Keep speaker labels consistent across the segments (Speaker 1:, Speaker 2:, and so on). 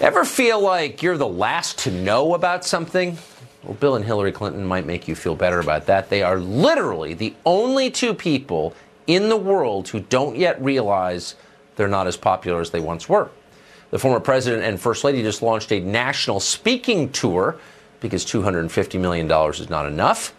Speaker 1: Ever feel like you're the last to know about something? Well, Bill and Hillary Clinton might make you feel better about that. They are literally the only two people in the world who don't yet realize they're not as popular as they once were. The former president and first lady just launched a national speaking tour because $250 million is not enough.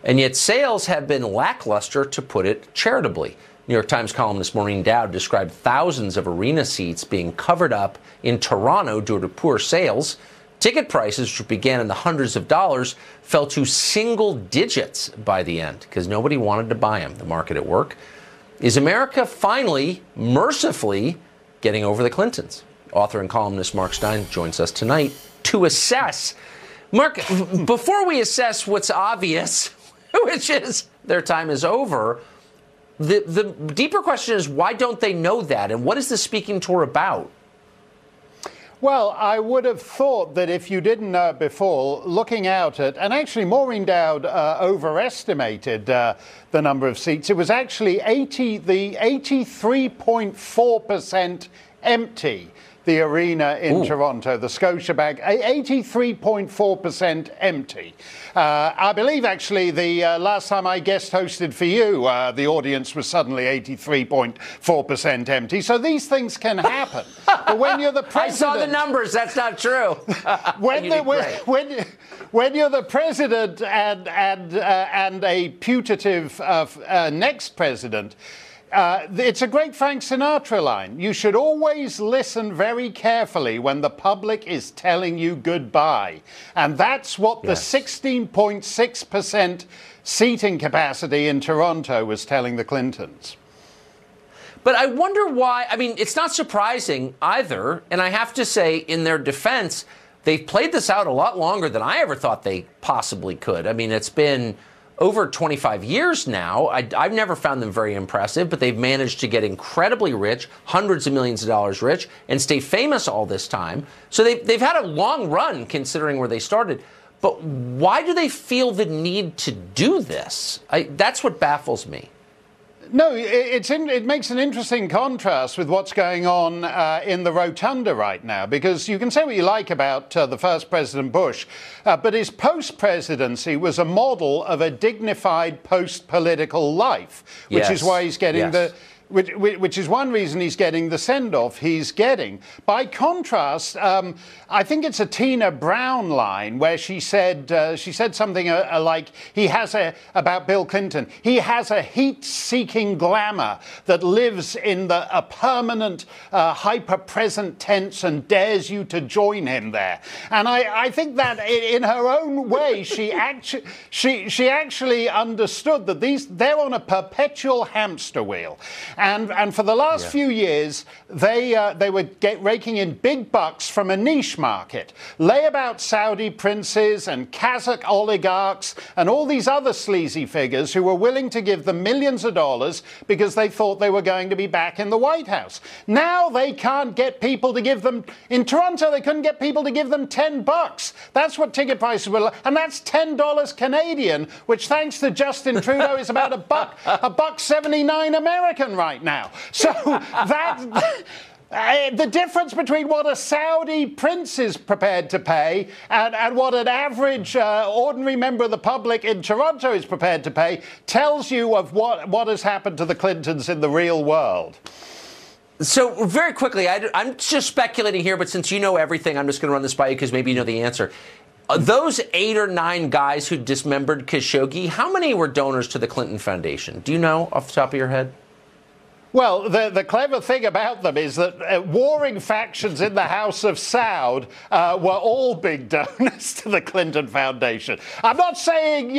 Speaker 1: And yet sales have been lackluster, to put it charitably. New York Times columnist Maureen Dowd described thousands of arena seats being covered up in Toronto due to poor sales. Ticket prices, which began in the hundreds of dollars, fell to single digits by the end because nobody wanted to buy them. The market at work. Is America finally, mercifully, getting over the Clintons? Author and columnist Mark Steyn joins us tonight to assess. Mark, before we assess what's obvious, which is their time is over, the deeper question is, why don't they know that? And what is the speaking tour about?
Speaker 2: Well, I would have thought that if you didn't know it before, looking out at, and actually Maureen Dowd overestimated the number of seats. It was actually 83.4% empty. The arena in Toronto, the Scotiabank, 83.4% empty. I believe, actually, the last time I guest hosted for you, the audience was suddenly 83.4% empty. So these things can happen. But when you're the president...
Speaker 1: I saw the numbers. That's not true.
Speaker 2: when you're the president and a putative next president... it's a great Frank Sinatra line. You should always listen very carefully when the public is telling you goodbye. And that's what the 16.6% seating capacity in Toronto was telling the Clintons.
Speaker 1: But I wonder why. I mean, it's not surprising either. And I have to say, in their defense, they've played this out a lot longer than I ever thought they possibly could. I mean, it's been over 25 years now. I've never found them very impressive, but they've managed to get incredibly rich, hundreds of millions of dollars rich, and stay famous all this time. So they've had a long run considering where they started. But why do they feel the need to do this? That's what baffles me.
Speaker 2: No, it makes an interesting contrast with what's going on in the Rotunda right now, because you can say what you like about the first President Bush, but his post-presidency was a model of a dignified post-political life, which is why he's getting which is one reason he's getting the send-off he's getting. By contrast, I think it's a Tina Brown line where she said something like about Bill Clinton. He has a heat-seeking glamour that lives in a permanent hyper-present tense and dares you to join him there. And I think that in her own way, she actually understood that they're on a perpetual hamster wheel. And for the last few years, they were raking in big bucks from a niche market. Layabout Saudi princes and Kazakh oligarchs and all these other sleazy figures who were willing to give them millions of dollars because they thought they were going to be back in the White House. Now they can't get people to give them, in Toronto, they couldn't get people to give them $10. That's what ticket prices were, and that's $10 Canadian, which thanks to Justin Trudeau is about $1.79 American right now. So the difference between what a Saudi prince is prepared to pay and what an average ordinary member of the public in Toronto is prepared to pay tells you of what has happened to the Clintons in the real world.
Speaker 1: So very quickly, I'm just speculating here, but since you know everything, I'm just going to run this by you because maybe you know the answer. Those 8 or 9 guys who dismembered Khashoggi, how many were donors to the Clinton Foundation? Do you know off the top of your head?
Speaker 2: Well, the clever thing about them is that warring factions in the House of Saud were all big donors to the Clinton Foundation. I'm not saying,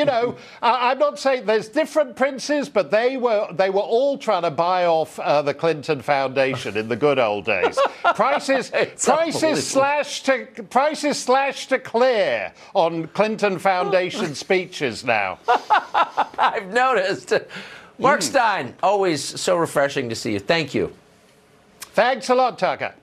Speaker 2: I'm not saying there's different princes, but they were all trying to buy off the Clinton Foundation in the good old days. Prices slashed to clear on Clinton Foundation speeches now.
Speaker 1: I've noticed. Mark Steyn, always so refreshing to see you. Thank you.
Speaker 2: Thanks a lot, Tucker.